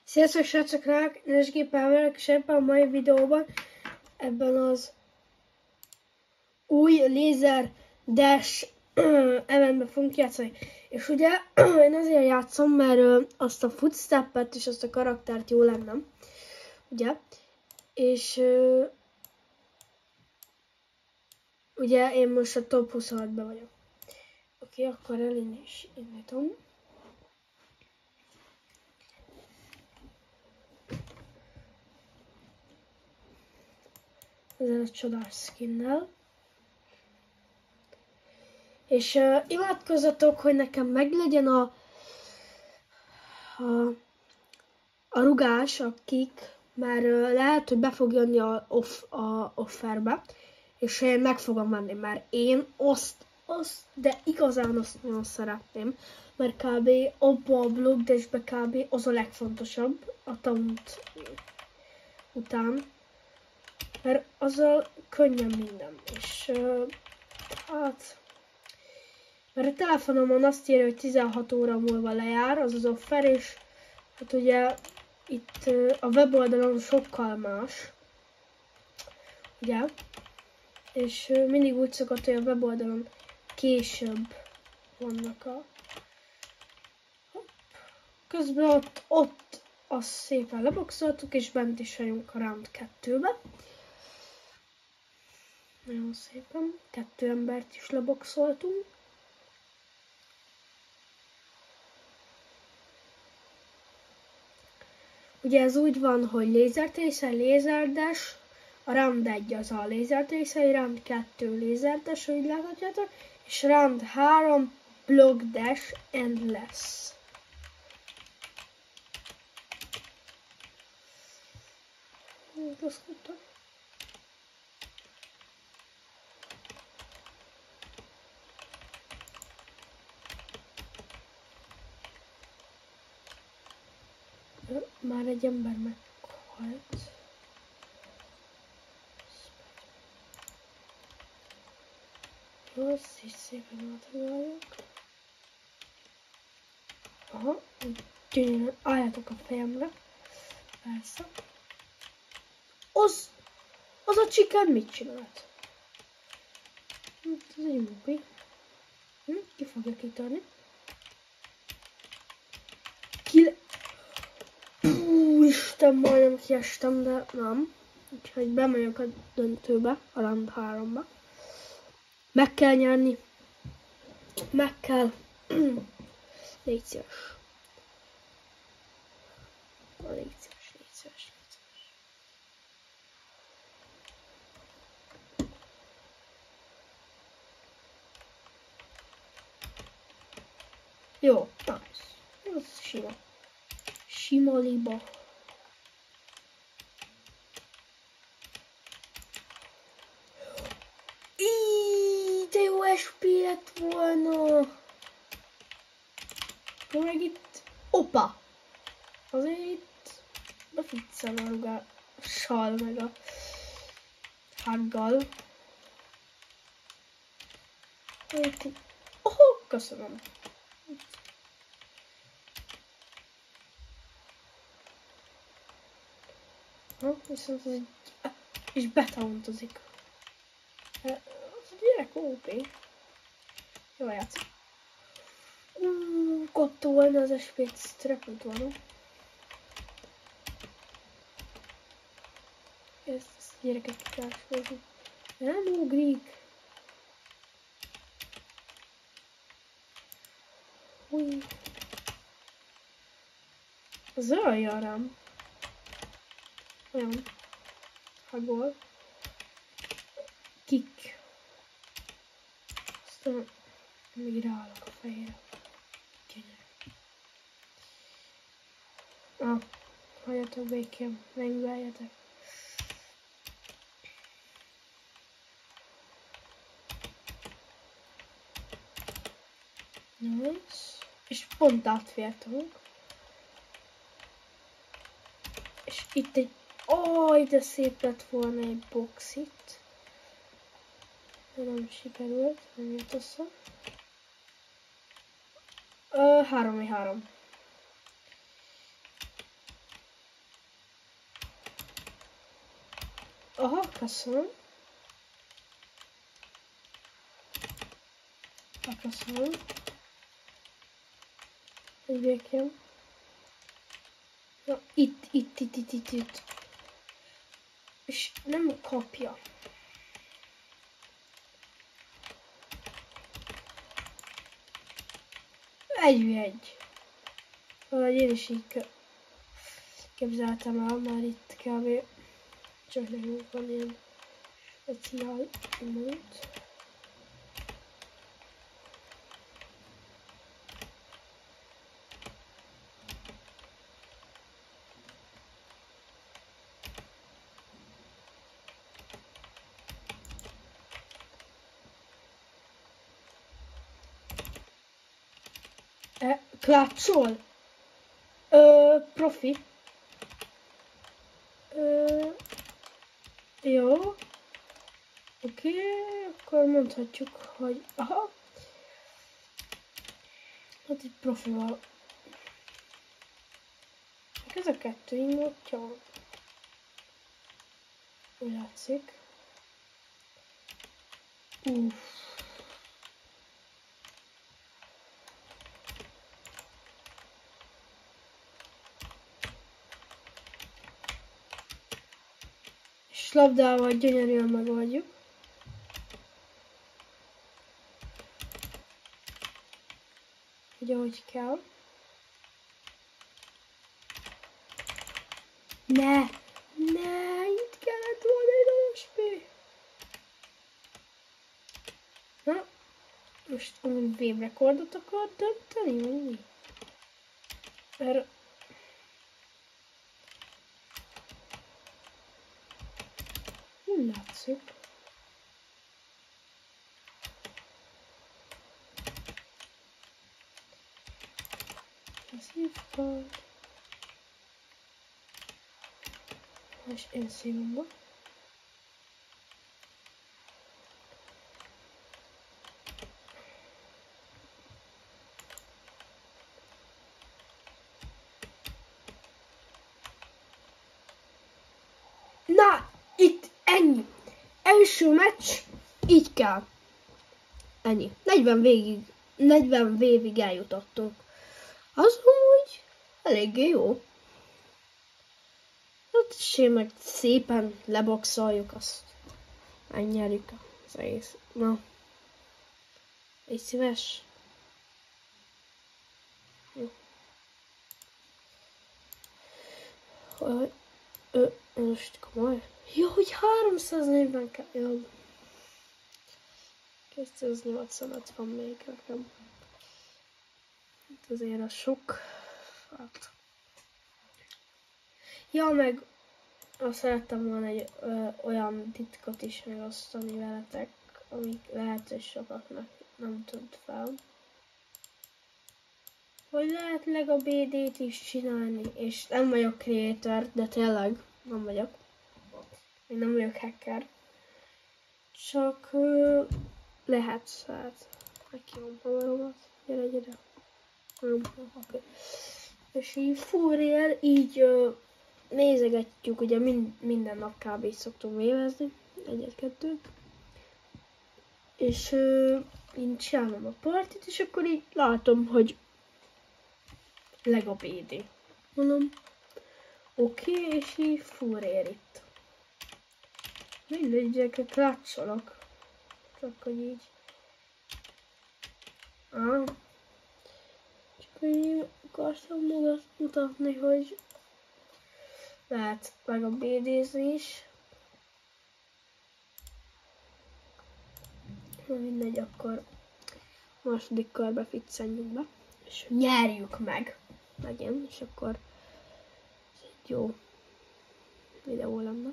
Sziasztok srácok, rák, Nesgéppel vagyok, és ebben a mai videóban, ebben az új Laser Dash eventben fogunk játszani. És ugye én azért játszom, mert azt a footstep-et és azt a karaktert jó lenne, ugye? És ugye én most a top 26-ban vagyok. Oké, akkor el is indítom. Ezzel a csodás skinnel. És imádkozzatok, hogy nekem meglegyen a rugás, a kick, mert lehet, hogy be fog jönni a offerbe, és én meg fogom venni, mert én de igazán azt nagyon szeretném, mert kb. Abba a blogdashbe kb. Az a legfontosabb a taunt után, mert azzal könnyen minden, és hát... Mert a telefonomon azt írja, hogy 16 óra múlva lejár, az offer, és hát ugye itt a weboldalon sokkal más, ugye, és mindig úgy szokott, hogy a weboldalon később vannak a... Közben ott azt szépen leboxoltuk, és bent is vagyunk a round 2-be. Nagyon szépen, 2 embert is leboxoltunk. Ugye ez úgy van, hogy Laser Tracer, Laser Dash, a round 1 az a Laser Tracer, round 2 Laser Dash, úgy láthatjátok, és round 3 Block Dash Endless. Már egy ember meghalt. Rossz, és szépen átugorjuk. Aha, gyönyörűen álljatok a fejemre. Persze. Az a chicken mit csinált? Ez egy mubi. Ki fogja kitörni? Isten, majdnem kiestem, de nem. Úgyhogy bemegyek a döntőbe, a round 3-ba. Meg kell nyerni. Meg kell. Légy szíves. Légy szíves. Jó, nice. Ez sima. Sima liba. De jó SP lett volna. Meg itt... Opa! Azért itt beficcel a rugással, meg a hággal. Köszönöm. Viszont ez egy... és betauntozik. Az a gyerek OP. Jól játszik. Kapta volna az SP-t, repült volna. Ezt a gyereket ki kell sportni. Nem ugrik. Zölja rám. Olyan. Hagol. Kick. Aztán még ráállok a fejére. Hagyjatok békén, megműveljetek. Nice. És pont átfértünk. És itt egy... de szép lett volna egy box itt. De nem sikerült, nem jött össze. 3v3. Aha, köszönöm. Köszönöm. Egy békém. Ja, itt. És nem kapja. Egy. Valahogy én is így képzeltem el, már itt kb. Csak nekünk van ilyen speciál mód. Klácsol? Profi. Jó. Oké, akkor mondhatjuk, hogy aha. Hát itt profival. Ez a kettő ingotja van. Úgy látszik. És labdával gyönyörűen megoldjuk. Úgy ahogy kell. Ne, itt kellett volna egy nagyon spé. Na, most wave rekordot akar dönteni, vagy mi? Mert úgy látszik. Szívkard. És én szívomba. Na, itt ennyi. Első meccs, így kell. Ennyi. 40 végig eljutottunk. Az úgy eléggé jó. Hát és én meg szépen leboxoljuk azt. Megnyerjük az egész. Na. Egy szíves. Jó. Most komoly. Jó, hogy 340 kell. Jó. 285 van még nekem. Hát azért a sok. Hát. Ja, meg azt szerettem volna egy olyan titkot is megosztani veletek, amik lehet, hogy sokaknak nem tűnt fel. Hogy lehet Lego BD-t is csinálni, és nem vagyok creator, de tényleg nem vagyok. Még nem vagyok hacker. Csak lehet, hát meghívom hamaromat. Gyere. Okay. És így fúrél, így nézegetjük, ugye minden nap kb. Így szoktunk vévezni, egyet-kettőt. És én csinálom a partit, és akkor így látom, hogy Lego BD. Mondom, oké, és így fúrél itt. Mindegy, gyerekek, látszolok. Csak hogy így. Csak hogy így akartam mutatni, hogy lehet meg a BD-zni is. Mindegy, akkor második körbe fixenjünk be. És nyerjük meg. Megint, és akkor ez egy jó videó lenne.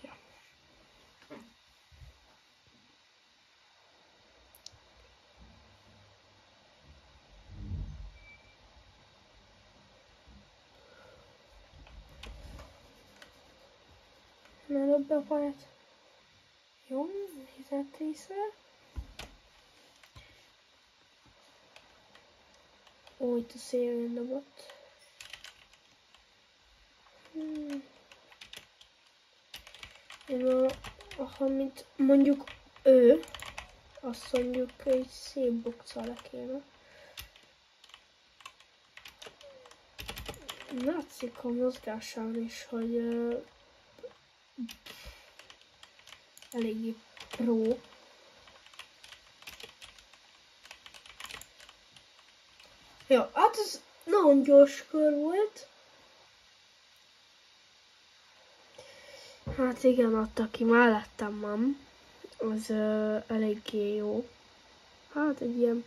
Ja. Ne dobd a pályát. Jó, hizett észre. Ó, itt a szélén dobott. Ha mint mondjuk ő, azt mondjuk egy szép bokca le kéne. Látszik a mozgásán is, hogy eléggé pro. Ja, hát ez nagyon gyors kör volt. Hát igen, ott aki mellettem van, az eléggé jó. Hát egy ilyen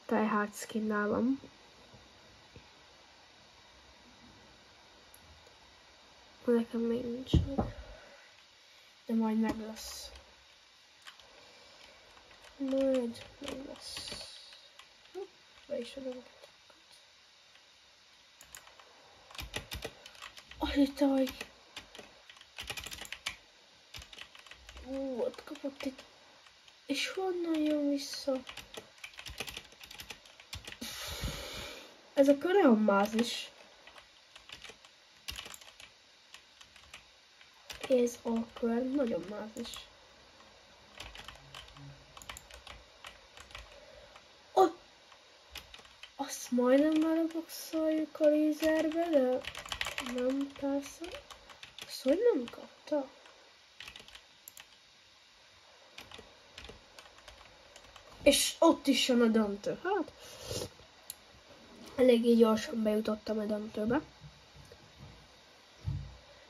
tryhard skinnál van. Nekem még nincs meg. De majd meg lesz. Majd meg lesz. Be is adom. Azt hittem, hogy... ott kapott itt. És honnan jön vissza? Ez a kör olyan mázis. Ez a kör nagyon mázis. Ott! Azt majdnem beleboxoljuk a lézerbe, de nem persze. Azt hogy nem kapta? És ott is jön a döntő. Hát, eléggé gyorsan bejutottam a döntőbe.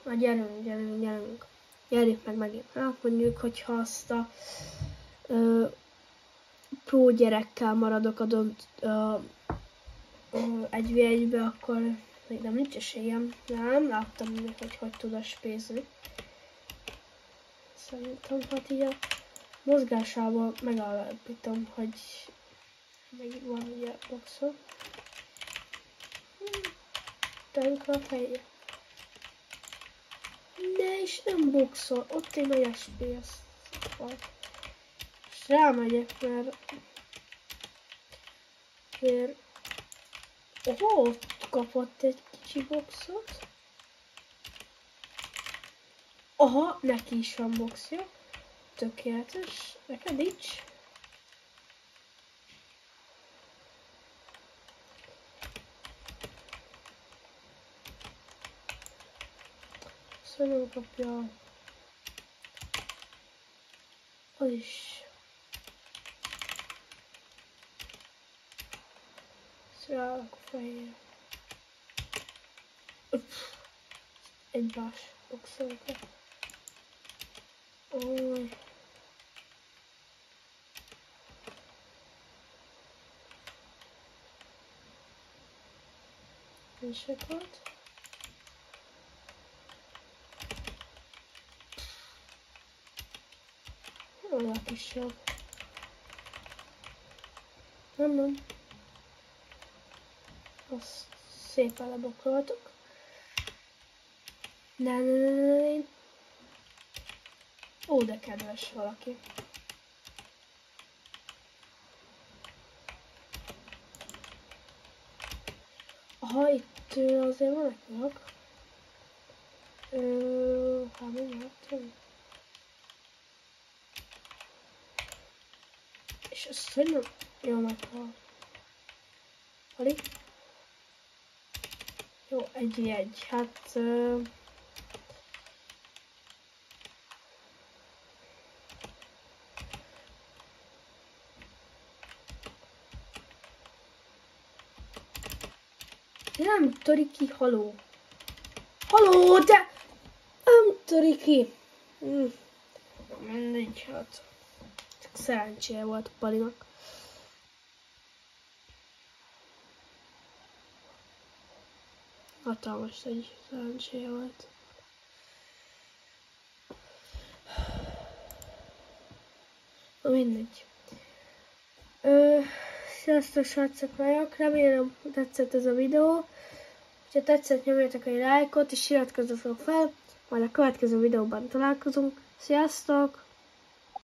Na gyerünk. Gyerjük meg megint. Hát mondjuk, hogyha azt a pro gyerekkel maradok a egy v egybe, akkor még nem nincs esélyem. Nem láttam még, hogy tud a spézni. Szerintem, hát így a mozgásával megállapítom, hogy még van ugye boxol. Tönk a feje. Ne, és nem boxol, ott egy nagy SPS van. És rámegyek, mert ott kapott egy kicsi boxot. Aha, neki is van boxja. Tökéletes. Neked nincs. Szóval nem kapja. Az is. Szrálok a fejére. Egy bás boxolka. Sokat. A kisebb. Nem. Azt szépen lebokoltuk. Ne. Ó, de kedves valaki. Aha, itt azért menekülök. Hát mindjárt. És azt hogy nem... Jó, meghal. Alig? Jó, egy. Hát... Nem töri ki, haló. Haló, de... Nem töri ki. Mindegy, hát... Csak szerencséje volt a Palinak. Hatalmas egy szerencséje volt. Na mindegy. Sziasztok, srácok vagyok. Remélem tetszett ez a videó. Ha tetszett, nyomjatok egy lájkot és iratkozzatok fel. Majd a következő videóban találkozunk. Sziasztok!